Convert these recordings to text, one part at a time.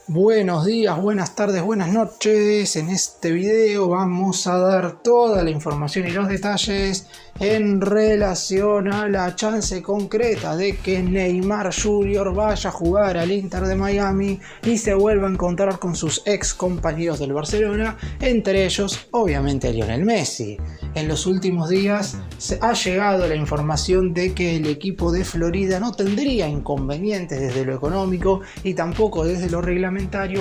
Buenos días, buenas tardes, buenas noches. En este video vamos a dar toda la información y los detalles en relación a la chance concreta de que Neymar Jr. vaya a jugar al Inter de Miami y se vuelva a encontrar con sus ex compañeros del Barcelona, entre ellos obviamente Lionel Messi. En los últimos días se ha llegado la información de que el equipo de Florida no tendría inconvenientes desde lo económico y tampoco desde lo reglamentario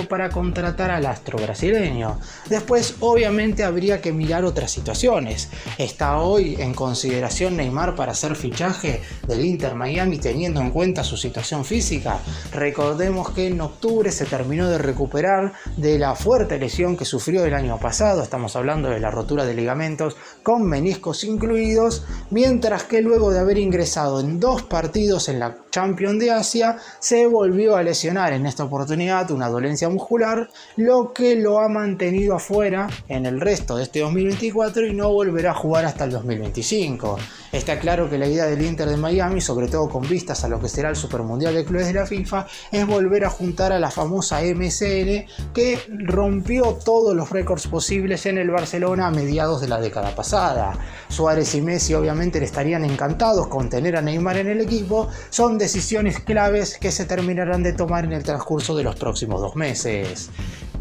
para contratar al astro brasileño. Después obviamente habría que mirar otras situaciones. ¿Está hoy en consideración Neymar para hacer fichaje del Inter Miami teniendo en cuenta su situación física? Recordemos que en octubre se terminó de recuperar de la fuerte lesión que sufrió el año pasado. Estamos hablando de la rotura de ligamentos con meniscos incluidos, mientras que luego de haber ingresado en 2 partidos en la Champions de Asia, se volvió a lesionar en esta oportunidad una dolencia muscular, lo que lo ha mantenido afuera en el resto de este 2024 y no volverá a jugar hasta el 2025. Está claro que la idea del Inter de Miami, sobre todo con vistas a lo que será el Supermundial de Clubes de la FIFA, es volver a juntar a la famosa MSN que rompió todos los récords posibles en el Barcelona a mediados de la década pasada. Suárez y Messi obviamente le estarían encantados con tener a Neymar en el equipo. Son decisiones claves que se terminarán de tomar en el transcurso de los próximos 2 meses.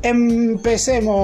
¡Empecemos!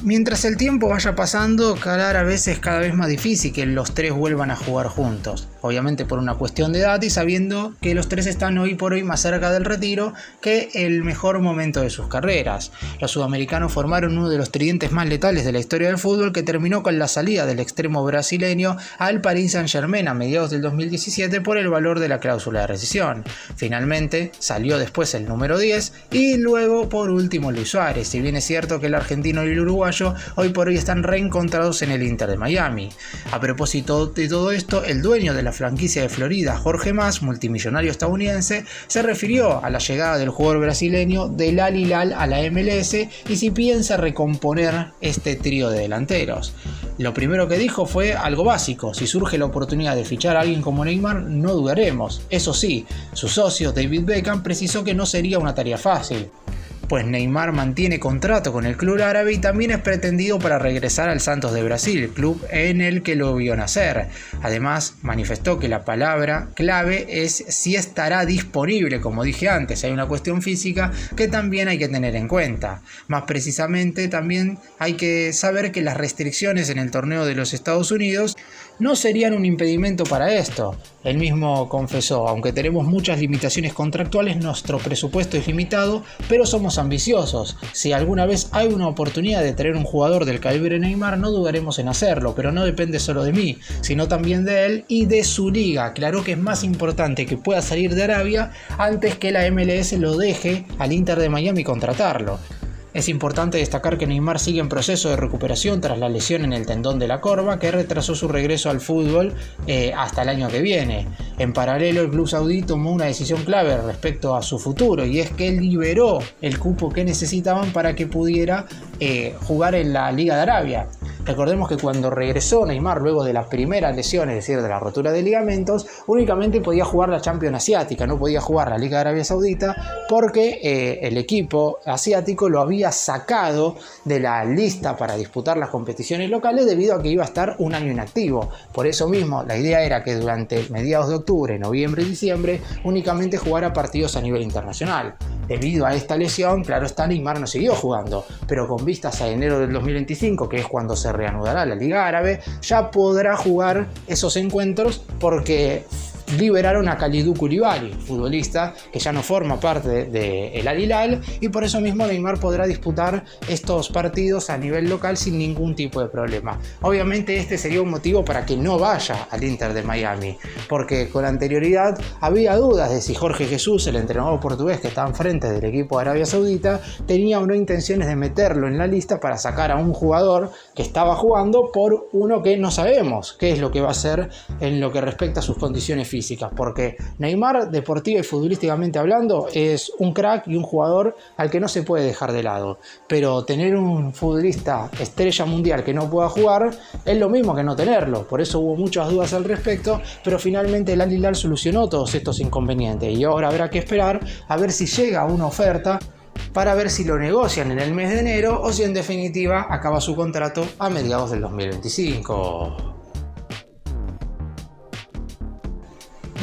Mientras el tiempo vaya pasando, cada vez es cada vez más difícil que los 3 vuelvan a jugar juntos. Obviamente por una cuestión de edad y sabiendo que los 3 están hoy por hoy más cerca del retiro que el mejor momento de sus carreras. Los sudamericanos formaron uno de los tridentes más letales de la historia del fútbol, que terminó con la salida del extremo brasileño al Paris Saint-Germain a mediados del 2017 por el valor de la cláusula de rescisión. Finalmente salió después el número 10 y luego por último Luis Suárez. Si bien es cierto que el argentino y el uruguayo hoy por hoy están reencontrados en el Inter de Miami. A propósito de todo esto, el dueño de la franquicia de Florida, Jorge Mas, multimillonario estadounidense, se refirió a la llegada del jugador brasileño del Al Hilal a la MLS y si piensa recomponer este trío de delanteros. Lo primero que dijo fue algo básico: si surge la oportunidad de fichar a alguien como Neymar, no dudaremos. Eso sí, su socio David Beckham precisó que no sería una tarea fácil, pues Neymar mantiene contrato con el club árabe y también es pretendido para regresar al Santos de Brasil, club en el que lo vio nacer. Además, manifestó que la palabra clave es si estará disponible. Como dije antes, hay una cuestión física que también hay que tener en cuenta. Más precisamente, también hay que saber que las restricciones en el torneo de los Estados Unidos no serían un impedimento para esto. Él mismo confesó: aunque tenemos muchas limitaciones contractuales, nuestro presupuesto es limitado, pero somos ambiciosos. Si alguna vez hay una oportunidad de traer un jugador del calibre de Neymar, no dudaremos en hacerlo, pero no depende solo de mí, sino también de él y de su liga. Aclaró que es más importante que pueda salir de Arabia antes que la MLS lo deje al Inter de Miami contratarlo. Es importante destacar que Neymar sigue en proceso de recuperación tras la lesión en el tendón de la corva que retrasó su regreso al fútbol hasta el año que viene. En paralelo, el club saudí tomó una decisión clave respecto a su futuro, y es que liberó el cupo que necesitaban para que pudiera jugar en la Liga de Arabia. Recordemos que cuando regresó Neymar luego de la primera lesión, es decir, de la rotura de ligamentos, únicamente podía jugar la Champions Asiática, no podía jugar la Liga de Arabia Saudita porque el equipo asiático lo había sacado de la lista para disputar las competiciones locales debido a que iba a estar un año inactivo. Por eso mismo, la idea era que durante mediados de octubre, noviembre y diciembre únicamente jugara partidos a nivel internacional. Debido a esta lesión, claro está, Neymar no siguió jugando, pero con vistas a enero del 2025, que es cuando se reanudará la Liga Árabe, ya podrá jugar esos encuentros porque liberaron a Kalidou Koulibaly, futbolista que ya no forma parte del Al Hilal, y por eso mismo Neymar podrá disputar estos partidos a nivel local sin ningún tipo de problema. Obviamente este sería un motivo para que no vaya al Inter de Miami, porque con anterioridad había dudas de si Jorge Jesús, el entrenador portugués que está enfrente del equipo de Arabia Saudita, tenía o no intenciones de meterlo en la lista para sacar a un jugador que estaba jugando por uno que no sabemos qué es lo que va a hacer en lo que respecta a sus condiciones físicas. físicas, porque Neymar, deportiva y futbolísticamente hablando, es un crack y un jugador al que no se puede dejar de lado, pero tener un futbolista estrella mundial que no pueda jugar es lo mismo que no tenerlo. Por eso hubo muchas dudas al respecto, pero finalmente el Al Hilal solucionó todos estos inconvenientes y ahora habrá que esperar a ver si llega una oferta para ver si lo negocian en el mes de enero o si en definitiva acaba su contrato a mediados del 2025.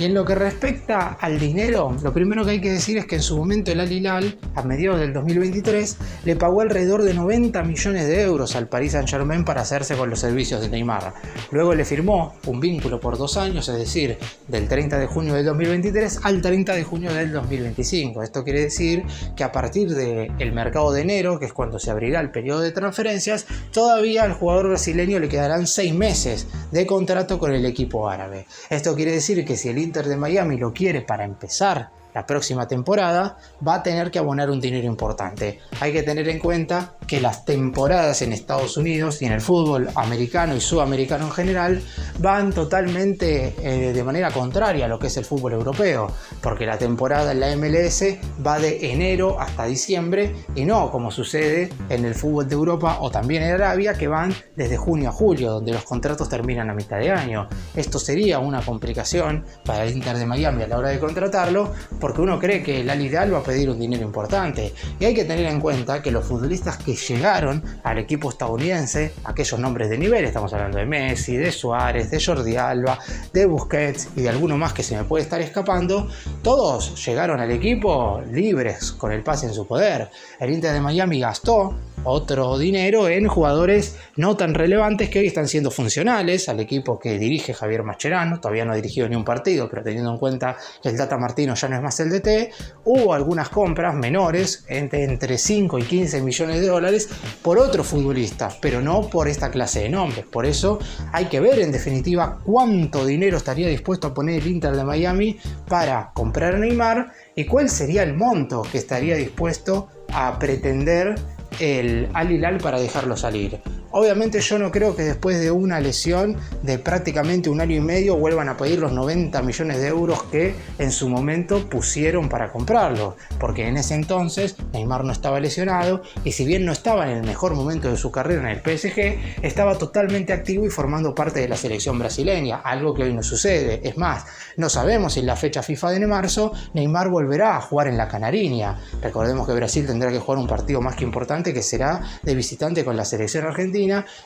Y en lo que respecta al dinero, lo primero que hay que decir es que en su momento el Al Hilal, a mediados del 2023, le pagó alrededor de 90 millones de euros al Paris Saint-Germain para hacerse con los servicios de Neymar. Luego le firmó un vínculo por 2 años, es decir, del 30 de junio del 2023 al 30 de junio del 2025. Esto quiere decir que a partir del mercado de enero, que es cuando se abrirá el periodo de transferencias, todavía al jugador brasileño le quedarán 6 meses de contrato con el equipo árabe. Esto quiere decir que si el Inter de Miami lo quiere para empezar la próxima temporada, va a tener que abonar un dinero importante. Hay que tener en cuenta que las temporadas en Estados Unidos y en el fútbol americano y sudamericano en general van totalmente de manera contraria a lo que es el fútbol europeo, porque la temporada en la MLS va de enero hasta diciembre y no como sucede en el fútbol de Europa o también en Arabia, que van desde junio a julio, donde los contratos terminan a mitad de año. Esto sería una complicación para el Inter de Miami a la hora de contratarlo, porque uno cree que el Al Hilal va a pedir un dinero importante. Y hay que tener en cuenta que los futbolistas que llegaron al equipo estadounidense, aquellos nombres de nivel, estamos hablando de Messi, de Suárez, de Jordi Alba, de Busquets y de alguno más que se me puede estar escapando, todos llegaron al equipo libres, con el pase en su poder. El Inter de Miami gastó otro dinero en jugadores no tan relevantes que hoy están siendo funcionales al equipo que dirige Javier Mascherano. Todavía no ha dirigido ni un partido, pero teniendo en cuenta que el Tata Martino ya no es más el DT, hubo algunas compras menores entre 5 y 15 millones de dólares por otros futbolistas, pero no por esta clase de nombres. Por eso hay que ver en definitiva cuánto dinero estaría dispuesto a poner el Inter de Miami para comprar a Neymar y cuál sería el monto que estaría dispuesto a pretender el Al Hilal para dejarlo salir. Obviamente yo no creo que después de una lesión de prácticamente 1 año y medio vuelvan a pedir los 90 millones de euros que en su momento pusieron para comprarlo, porque en ese entonces Neymar no estaba lesionado y si bien no estaba en el mejor momento de su carrera en el PSG, estaba totalmente activo y formando parte de la selección brasileña, algo que hoy no sucede. Es más, no sabemos si en la fecha FIFA de marzo Neymar volverá a jugar en la Canariña. Recordemos que Brasil tendrá que jugar un partido más que importante, que será de visitante con la selección argentina,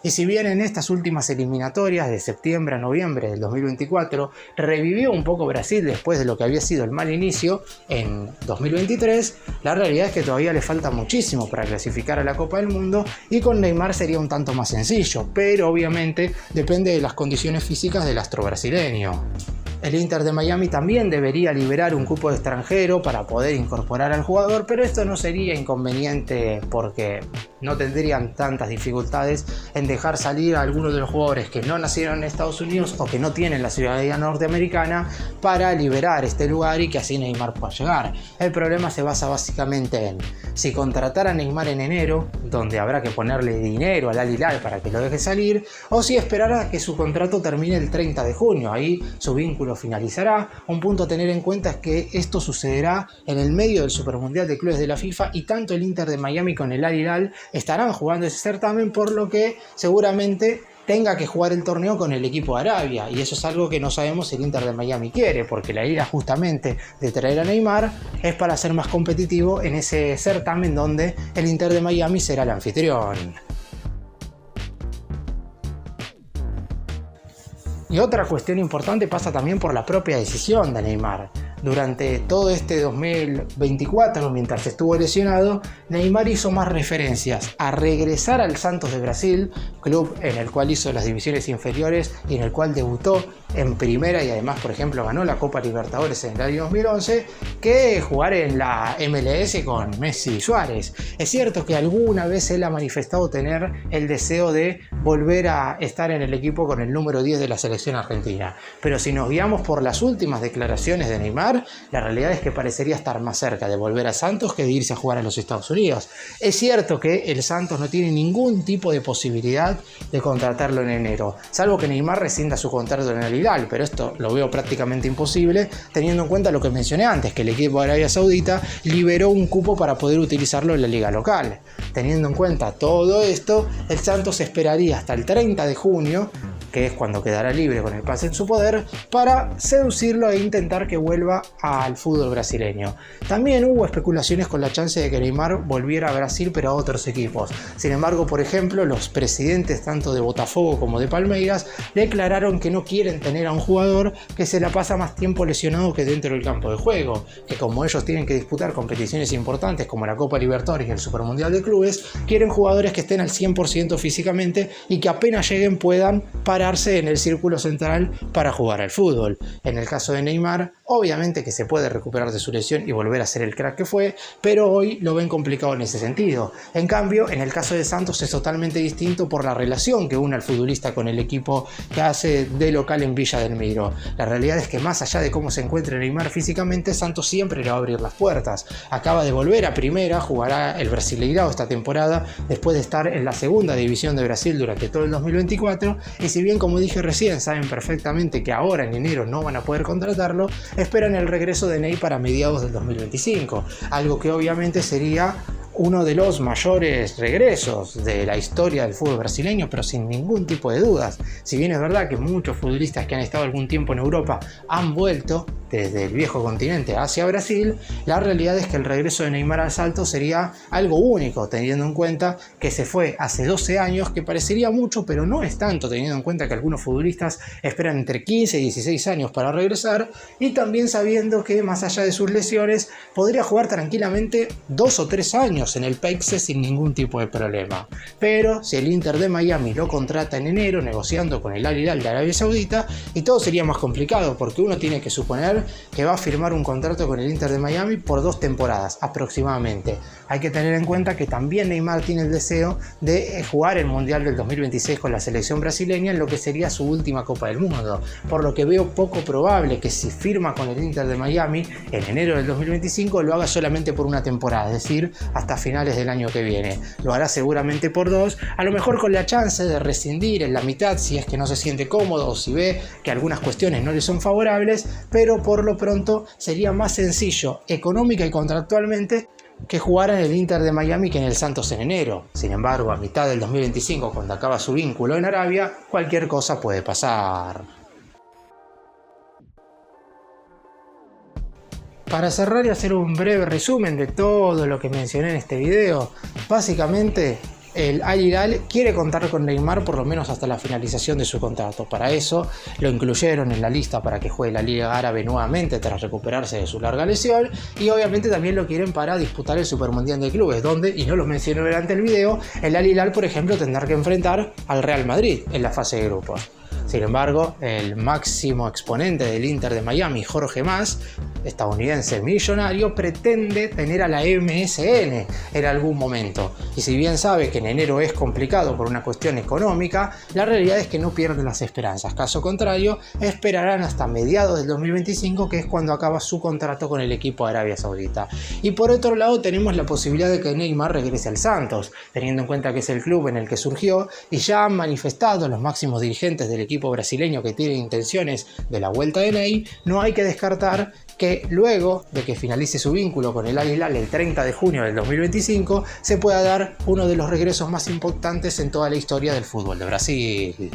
y si bien en estas últimas eliminatorias de septiembre a noviembre del 2024 revivió un poco Brasil después de lo que había sido el mal inicio en 2023, la realidad es que todavía le falta muchísimo para clasificar a la Copa del Mundo y con Neymar sería un tanto más sencillo, pero obviamente depende de las condiciones físicas del astro brasileño. El Inter de Miami también debería liberar un cupo de extranjero para poder incorporar al jugador, pero esto no sería inconveniente porque no tendrían tantas dificultades en dejar salir a algunos de los jugadores que no nacieron en Estados Unidos o que no tienen la ciudadanía norteamericana para liberar este lugar y que así Neymar pueda llegar. El problema se basa básicamente en si contratar a Neymar en enero, donde habrá que ponerle dinero al Al Hilal para que lo deje salir, o si esperar a que su contrato termine el 30 de junio, ahí su vínculo finalizará. Un punto a tener en cuenta es que esto sucederá en el medio del Supermundial de Clubes de la FIFA y tanto el Inter de Miami con el Al Hilal estarán jugando ese certamen, por lo que seguramente tenga que jugar el torneo con el equipo de Arabia, y eso es algo que no sabemos si el Inter de Miami quiere, porque la idea justamente de traer a Neymar es para ser más competitivo en ese certamen donde el Inter de Miami será el anfitrión. Y otra cuestión importante pasa también por la propia decisión de Neymar. Durante todo este 2024, mientras estuvo lesionado, Neymar hizo más referencias a regresar al Santos de Brasil, club en el cual hizo las divisiones inferiores y en el cual debutó en primera y además, por ejemplo, ganó la Copa Libertadores en el año 2011, que jugar en la MLS con Messi y Suárez. Es cierto que alguna vez él ha manifestado tener el deseo de volver a estar en el equipo con el número 10 de la selección argentina, pero si nos guiamos por las últimas declaraciones de Neymar, la realidad es que parecería estar más cerca de volver a Santos que de irse a jugar a los Estados Unidos. Es cierto que el Santos no tiene ningún tipo de posibilidad de contratarlo en enero, salvo que Neymar rescinda su contrato en el Hilal, pero esto lo veo prácticamente imposible teniendo en cuenta lo que mencioné antes, que el equipo de Arabia Saudita liberó un cupo para poder utilizarlo en la liga local. Teniendo en cuenta todo esto, el Santos esperaría hasta el 30 de junio, que es cuando quedará libre con el pase en su poder, para seducirlo e intentar que vuelva al fútbol brasileño. También hubo especulaciones con la chance de que Neymar volviera a Brasil, pero a otros equipos. Sin embargo, por ejemplo, los presidentes tanto de Botafogo como de Palmeiras declararon que no quieren tener a un jugador que se la pasa más tiempo lesionado que dentro del campo de juego, que como ellos tienen que disputar competiciones importantes como la Copa Libertadores y el Supermundial de Clubes, quieren jugadores que estén al 100% físicamente y que apenas lleguen puedan pararse en el círculo central para jugar al fútbol. En el caso de Neymar, obviamente que se puede recuperar de su lesión y volver a ser el crack que fue, pero hoy lo ven complicado en ese sentido. En cambio, en el caso de Santos es totalmente distinto por la relación que une al futbolista con el equipo que hace de local en Villa del Miro. La realidad es que más allá de cómo se encuentre Neymar físicamente, Santos siempre le va a abrir las puertas. Acaba de volver a primera, jugará el Brasileirao esta temporada después de estar en la segunda división de Brasil durante todo el 2024, y si bien, como dije recién, saben perfectamente que ahora en enero no van a poder contratarlo, esperan el regreso de Ney para mediados del 2025, algo que obviamente sería uno de los mayores regresos de la historia del fútbol brasileño, pero sin ningún tipo de dudas. Si bien es verdad que muchos futbolistas que han estado algún tiempo en Europa han vuelto desde el viejo continente hacia Brasil, la realidad es que el regreso de Neymar al Salto sería algo único, teniendo en cuenta que se fue hace 12 años, que parecería mucho, pero no es tanto, teniendo en cuenta que algunos futbolistas esperan entre 15 y 16 años para regresar, y también sabiendo que más allá de sus lesiones podría jugar tranquilamente 2 o 3 años en el PEXE sin ningún tipo de problema. Pero si el Inter de Miami lo contrata en enero negociando con el Al Hilal de Arabia Saudita, y todo sería más complicado porque uno tiene que suponer que va a firmar un contrato con el Inter de Miami por 2 temporadas aproximadamente. Hay que tener en cuenta que también Neymar tiene el deseo de jugar el Mundial del 2026 con la selección brasileña en lo que sería su última Copa del Mundo, por lo que veo poco probable que si firma con el Inter de Miami en enero del 2025 lo haga solamente por una temporada, es decir, hasta finales del año que viene. Lo hará seguramente por 2, a lo mejor con la chance de rescindir en la mitad si es que no se siente cómodo o si ve que algunas cuestiones no le son favorables, pero por lo pronto sería más sencillo económica y contractualmente que jugar en el Inter de Miami que en el Santos en enero. Sin embargo, a mitad del 2025, cuando acaba su vínculo en Arabia, cualquier cosa puede pasar. Para cerrar y hacer un breve resumen de todo lo que mencioné en este video, básicamente el Al Hilal quiere contar con Neymar por lo menos hasta la finalización de su contrato. Para eso lo incluyeron en la lista para que juegue la Liga Árabe nuevamente tras recuperarse de su larga lesión, y obviamente también lo quieren para disputar el Supermundial de Clubes, donde, y no lo mencioné durante el video, el Al Hilal por ejemplo tendrá que enfrentar al Real Madrid en la fase de grupos. Sin embargo, el máximo exponente del Inter de Miami, Jorge Mas, estadounidense millonario, pretende tener a la MSN en algún momento. Y si bien sabe que en enero es complicado por una cuestión económica, la realidad es que no pierden las esperanzas. Caso contrario, esperarán hasta mediados del 2025, que es cuando acaba su contrato con el equipo de Arabia Saudita. Y por otro lado tenemos la posibilidad de que Neymar regrese al Santos, teniendo en cuenta que es el club en el que surgió, y ya han manifestado los máximos dirigentes del equipo brasileño que tienen intenciones de la vuelta de Ney. No hay que descartar que luego de que finalice su vínculo con el Al Hilal el 30 de junio del 2025 se pueda dar uno de los regresos más importantes en toda la historia del fútbol de Brasil.